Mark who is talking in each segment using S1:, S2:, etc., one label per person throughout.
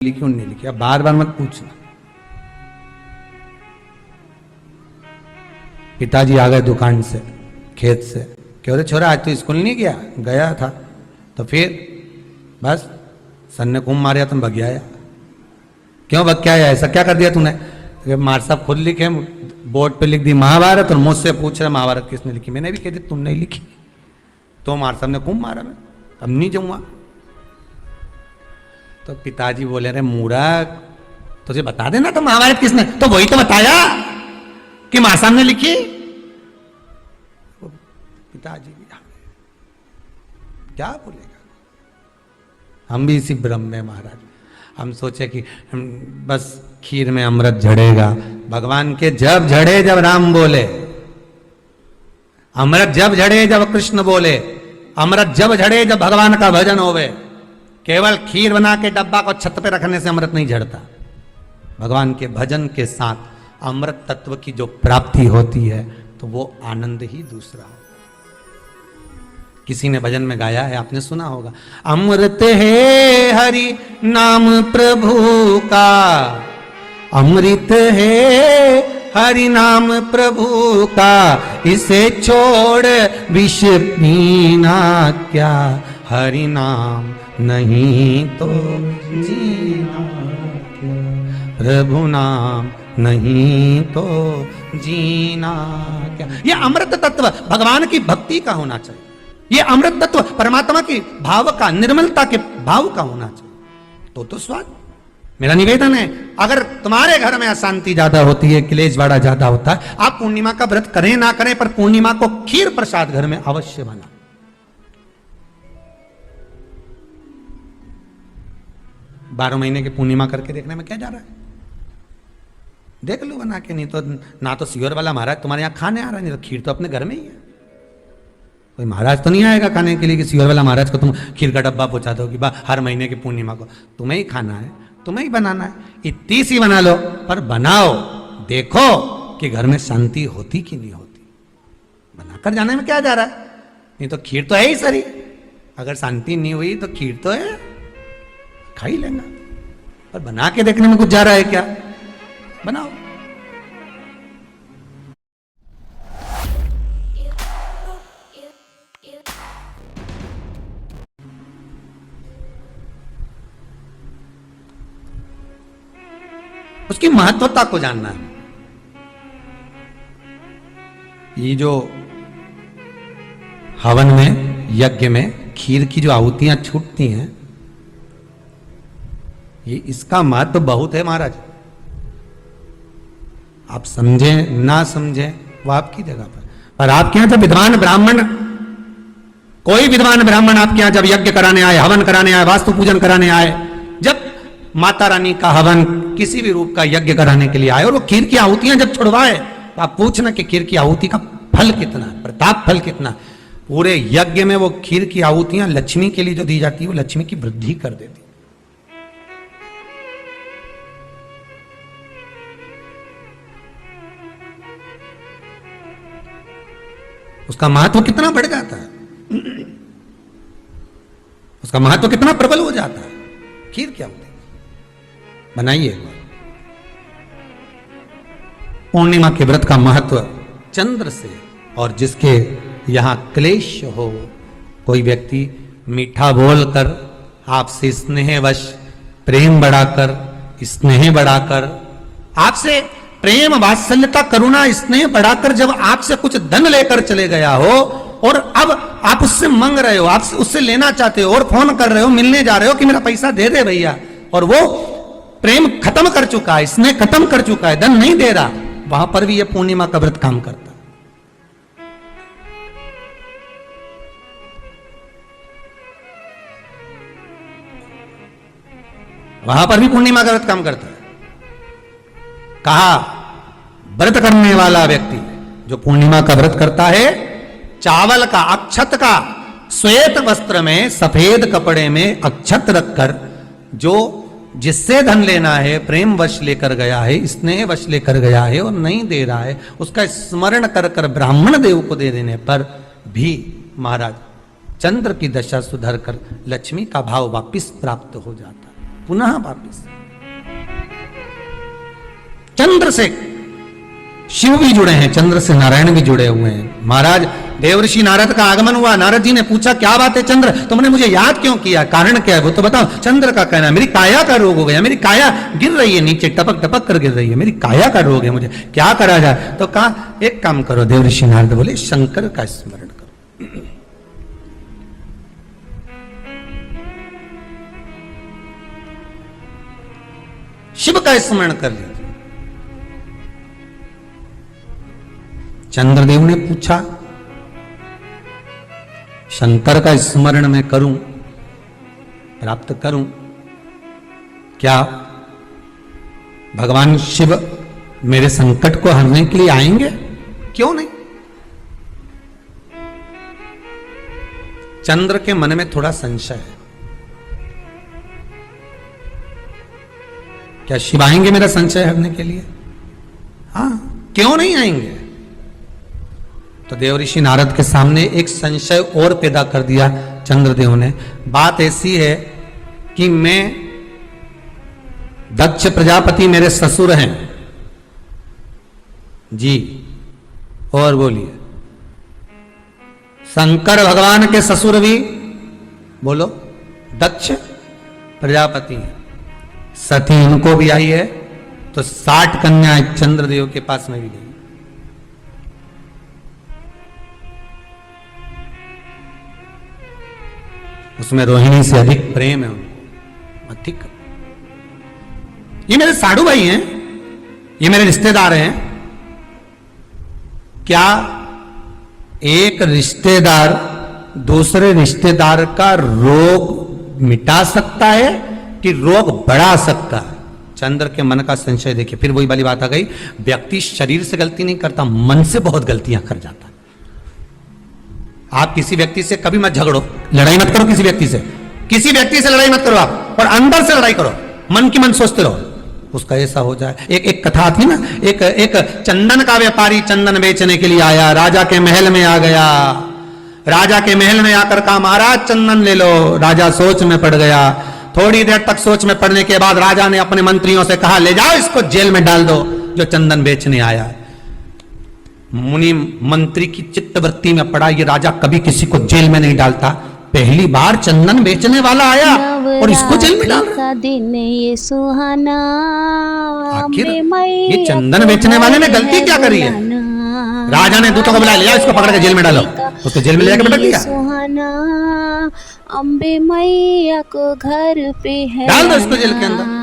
S1: लिखी उनने लिखी। अब बार बार मत पूछना। पिताजी आ गए दुकान से, खेत से, कह रहे छोरा आज तो स्कूल नहीं गया? गया था। तो फिर बस सन ने कुम मारा, तुम भग आया। क्यों भग के आया? ऐसा क्या कर दिया तूने? तो मार साहब खुद लिखे, बोर्ड पे लिख दी महाभारत, और मुझसे पूछ रहे महाभारत किसने लिखी। मैंने भी कह दी तुमने ही लिखी। तो मार साहब ने कुम मारा, मैं अब नहीं जाऊंगा। तो पिताजी बोले रे मूर्ख, तुझे बता देना तो महाभारत किसने? तो वही तो बताया कि मां साहब ने लिखी। पिताजी भी क्या बोलेगा। हम भी इसी भ्रम में महाराज, हम सोचे कि बस खीर में अमृत झड़ेगा। भगवान के जब झड़े जब राम बोले, अमृत जब झड़े जब कृष्ण बोले, अमृत जब झड़े जब भगवान का भजन होवे। केवल खीर बना के डब्बा को छत पे रखने से अमृत नहीं झड़ता। भगवान के भजन के साथ अमृत तत्व की जो प्राप्ति होती है तो वो आनंद ही दूसरा हो। किसी ने भजन में गाया है, आपने सुना होगा, अमृत है हरि नाम प्रभु का, अमृत है हरि नाम प्रभु का, इसे छोड़ विष पीना क्या, हरि नाम नहीं तो जीना क्या, प्रभु नाम नहीं तो जीना क्या। यह अमृत तत्व भगवान की भक्ति का होना चाहिए। यह अमृत तत्व परमात्मा की भाव का, निर्मलता के भाव का होना चाहिए। तो स्वाद। मेरा निवेदन है, अगर तुम्हारे घर में अशांति ज्यादा होती है, क्लेश बड़ा ज्यादा होता है, आप पूर्णिमा का व्रत करें ना करें, पर पूर्णिमा को खीर प्रसाद घर में अवश्य बना। 12 महीने की पूर्णिमा करके देखने में क्या जा रहा है? देख लो बना के। नहीं तो ना तो सियोर वाला महाराज तुम्हारे यहाँ खाने आ रहा है, नहीं तो खीर तो अपने घर में ही है। कोई महाराज तो नहीं आएगा खाने के लिए कि सियोर वाला महाराज को तुम खीर का डब्बा पहुंचा दो कि हर महीने की पूर्णिमा को तुम्हें ही खाना है, तुम्हें ही बनाना है। इतनी सी बना लो, पर बनाओ, देखो कि घर में शांति होती कि नहीं होती। बनाकर जाने में क्या जा रहा है? नहीं तो खीर तो है ही सरी। अगर शांति नहीं हुई तो खीर तो है, खा ही लेना। पर बना के देखने में कुछ जा रहा है क्या? बनाओ। उसकी महत्वता को जानना है। ये जो हवन में, यज्ञ में खीर की जो आहुतियां छूटती हैं, ये इसका महत्व बहुत है महाराज। आप समझें ना समझें वो आपकी जगह पर आपके यहां जब विद्वान ब्राह्मण, कोई विद्वान ब्राह्मण आपके यहां जब यज्ञ कराने आए, हवन कराने आए, वास्तु पूजन कराने आए, जब माता रानी का हवन, किसी भी रूप का यज्ञ कराने के लिए आए और वो खीर की आहुतियां जब छुड़वाए, तो आप पूछना कि खीर की आहुति का फल कितना है, प्रताप फल कितना। पूरे यज्ञ में वो खीर की आहुतियां लक्ष्मी के लिए जो दी जाती है, वो लक्ष्मी की वृद्धि कर देती। उसका महत्व कितना बढ़ जाता है, उसका महत्व कितना प्रबल हो जाता है। खीर क्या होती है? बनाइए एक बार। पूर्णिमा के व्रत का महत्व चंद्र से, और जिसके यहां क्लेश हो, कोई व्यक्ति मीठा बोलकर, आपसे स्नेहवश प्रेम बढ़ाकर, स्नेह बढ़ाकर, आपसे प्रेम वात्सल्यता करुणा स्नेह बढ़ाकर जब आपसे कुछ धन लेकर चले गया हो, और अब आप उससे मांग रहे हो, आप उससे लेना चाहते हो, और फोन कर रहे हो, मिलने जा रहे हो कि मेरा पैसा दे दे भैया, और वो प्रेम खत्म कर चुका है, स्नेह खत्म कर चुका है, धन नहीं दे रहा, वहां पर भी यह पूर्णिमा का व्रत काम करता है। वहां पर भी पूर्णिमा का व्रत काम करता है। कहा व्रत करने वाला व्यक्ति जो पूर्णिमा का व्रत करता है, चावल का, अक्षत का, श्वेत वस्त्र में, सफेद कपड़े में अक्षत रखकर, जो जिससे धन लेना है, प्रेम वश लेकर गया है, स्नेह वश लेकर गया है और नहीं दे रहा है, उसका स्मरण कर कर ब्राह्मण देव को दे देने पर भी महाराज चंद्र की दशा सुधर कर लक्ष्मी का भाव वापिस प्राप्त हो जाता है। पुनः वापिस। चंद्र से शिव भी जुड़े हैं, चंद्र से नारायण भी जुड़े हुए हैं। महाराज देवर्षि नारद का आगमन हुआ, नारद जी ने पूछा क्या बात है चंद्र, तुमने मुझे याद क्यों किया, कारण क्या है वो तो बताओ। चंद्र का कहना मेरी काया का रोग हो गया, मेरी काया गिर रही है नीचे, टपक टपक कर गिर रही है, मेरी काया का रोग है, मुझे क्या करा जाए। तो कहा एक काम करो, देवर्षि नारद बोले शंकर का स्मरण करो। शिव का स्मरण कर लीजिए। चंद्रदेव ने पूछा शंकर का स्मरण मैं करूं, प्राप्त करूं, क्या भगवान शिव मेरे संकट को हरने के लिए आएंगे? क्यों नहीं। चंद्र के मन में थोड़ा संशय है, क्या शिव आएंगे मेरा संशय हरने के लिए? हाँ, क्यों नहीं आएंगे। तो देवऋषि नारद के सामने एक संशय और पैदा कर दिया चंद्रदेव ने। बात ऐसी है कि मैं दक्ष प्रजापति मेरे ससुर हैं जी, और बोलिए शंकर भगवान के ससुर भी बोलो दक्ष प्रजापति हैं, सती इनको भी आई है, तो 60 कन्याएं चंद्रदेव के पास में भी गई। उसमें रोहिणी से अधिक प्रेम है उनको, अधिक। ये मेरे साधु भाई हैं, ये मेरे रिश्तेदार हैं। क्या एक रिश्तेदार दूसरे रिश्तेदार का रोग मिटा सकता है कि रोग बढ़ा सकता है? चंद्र के मन का संशय देखिए। फिर वही वाली बात आ गई, व्यक्ति शरीर से गलती नहीं करता, मन से बहुत गलतियां कर जाता। आप किसी व्यक्ति से कभी मत झगड़ो, लड़ाई मत करो किसी व्यक्ति से, किसी व्यक्ति से लड़ाई मत करो आप, और अंदर से लड़ाई करो, मन की मन सोचते रहो उसका ऐसा हो जाए। एक कथा थी ना, एक चंदन का व्यापारी चंदन बेचने के लिए आया, राजा के महल में आ गया। राजा के महल में आकर कहा महाराज चंदन ले लो। राजा सोच में पड़ गया। थोड़ी देर तक सोच में पड़ने के बाद राजा ने अपने मंत्रियों से कहा ले जाओ इसको जेल में डाल दो जो चंदन बेचने आया है। मुनि मंत्री की चित्तवृत्ति में पड़ा, ये राजा कभी किसी को जेल में नहीं डालता, पहली बार चंदन बेचने वाला आया और इसको जेल में डाल रहा।
S2: दिन ये सुहाना,
S1: आखिर ये चंदन बेचने वाले ने गलती क्या करी है? राजा ने दूतों को बुला लिया, इसको पकड़ के जेल में डालो। उसको जेल में ले जाकर पटक दिया।
S2: सुहाना अम्बे मैया को घर पे है,
S1: डाल दो इसको जेल के अंदर।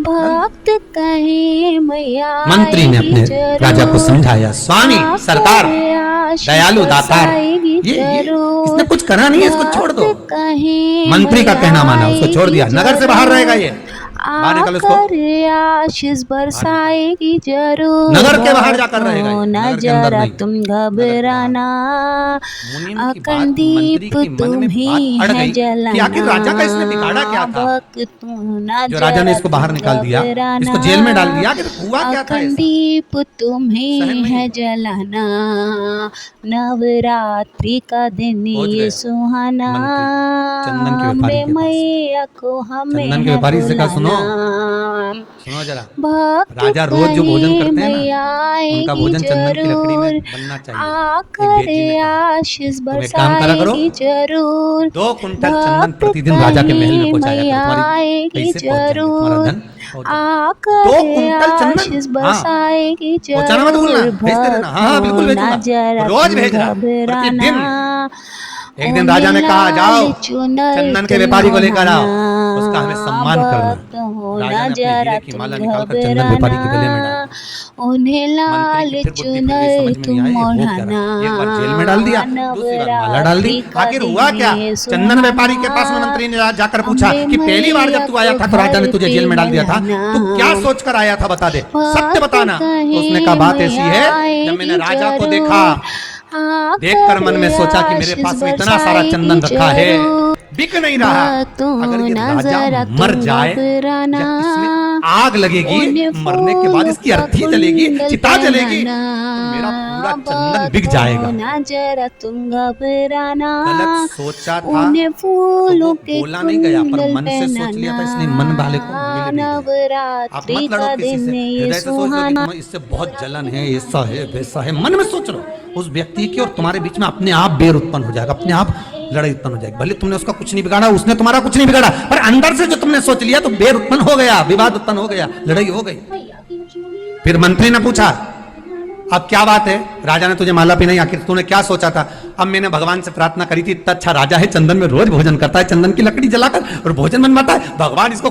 S2: भक्त कहे मैया।
S1: मंत्री ने अपने राजा को समझाया, स्वामी सरकार दयालु दातार, ये इसने कुछ करा नहीं है, इसको छोड़ दो। मंत्री का कहना माना, उसको छोड़ दिया, नगर से बाहर रहेगा ये, बाहर निकल उसको,
S2: आशीष बरसाएगी जरूर,
S1: नगर के बाहर जाकर रहेगा ये,
S2: न जरा तुम घबराना, अकंदीप तुम ही है जलाना।
S1: आखिर राजा का इसने बिगाड़ा क्या था जो राजा ने इसको बाहर निकाल दिया, इसको जेल में डाल दिया? हुआ क्या था?
S2: अकंदीप तुम ही है जलाना, नवरात्रि का दिन ये सुहाना, अम्बे मैया को हमें
S1: चंदन के व्यापारी से कहा सुनो जरा, राजा रोज जो भोजन करते हैं ना, उनका भोजन चंदन की लकड़ी में बनना चाहिए।
S2: आशीष
S1: काम करा करो,
S2: जरूर
S1: 2 कुंटल चंदन प्रतिदिन राजा के महल में पहुंचाया करो, तुम्हारा धन 2 कुंटल चंदन पहुंचाना मत भूलना, भेजते रहना। हाँ बिल्कुल भेजूंगा, रोज भेजना, प्रतिदिन। एक दिन राजा ने कहा जाओ चंदन के व्यापारी को लेकर आओ, उसका हमें सम्मान करना। राजा ने अपने हीरे की माला निकालकर चंदन व्यापारी के गले में डाला।
S2: उन्हें लाल चुनर तुम ओढ़ाना,
S1: एक बार जेल में डाल दिया, दूसरी बार माला डाल दी। आखिर हुआ क्या? चंदन व्यापारी के पास में मंत्री ने जाकर पूछा कि पहली बार जब तू आया था तो राजा ने तुझे जेल में डाल दिया था, तू क्या सोचकर आया था, बता दे, सत्य बताना। तो उसने कहा बात ऐसी है, जब मैंने राजा को देखा, देखकर मन में सोचा कि मेरे पास में इतना सारा चंदन रखा है, बिक नहीं रहा, अगर ये राजा मर जाए या इसमें आग लगेगी, मरने के बाद इसकी अर्थी जलेगी, चिता जलेगी, तो मेरा पूरा चंदन बिक जाएगा।
S2: ना जरा तुम घबराना,
S1: गलत सोचा था
S2: उन्हें
S1: तो
S2: फूलों
S1: वो
S2: के
S1: बोला नहीं गया, पर
S2: कुंडल
S1: मन से सोच लिया था, इसलिए मन वाले को मिल भी गया। आप
S2: नवरात्रि
S1: मत लड़ो
S2: का
S1: किसी
S2: दिन
S1: से,
S2: ये
S1: हृदय से सोच लो कि
S2: सुहाना।
S1: तुम्हें इससे बहुत जलन है, ऐसा है वैसा है, मन में सोच लो उस व्यक्ति की, और तुम्हारे बीच में अपने आप बैर उत्पन्न हो जाएगा, अपने आप लड़ाई उत्पन्न हो जाएगी। भले तुमने उसका कुछ नहीं बिगाड़ा, उसने तुम्हारा कुछ नहीं बिगाड़ा, पर अंदर से जो तुमने सोच लिया तो बैर उत्पन्न हो गया, विवाद उत्पन्न हो गया, लड़ाई हो गई। फिर मंत्री ने पूछा, अब क्या बात है? राजा ने तुझे माला पहनाई, आखिर तूने क्या सोचा था? अब मैंने भगवान से प्रार्थना करी थी, इतना अच्छा राजा है, चंदन में रोज भोजन करता है, चंदन की लकड़ी जलाकर और भोजन बनवाता है, भगवान इसको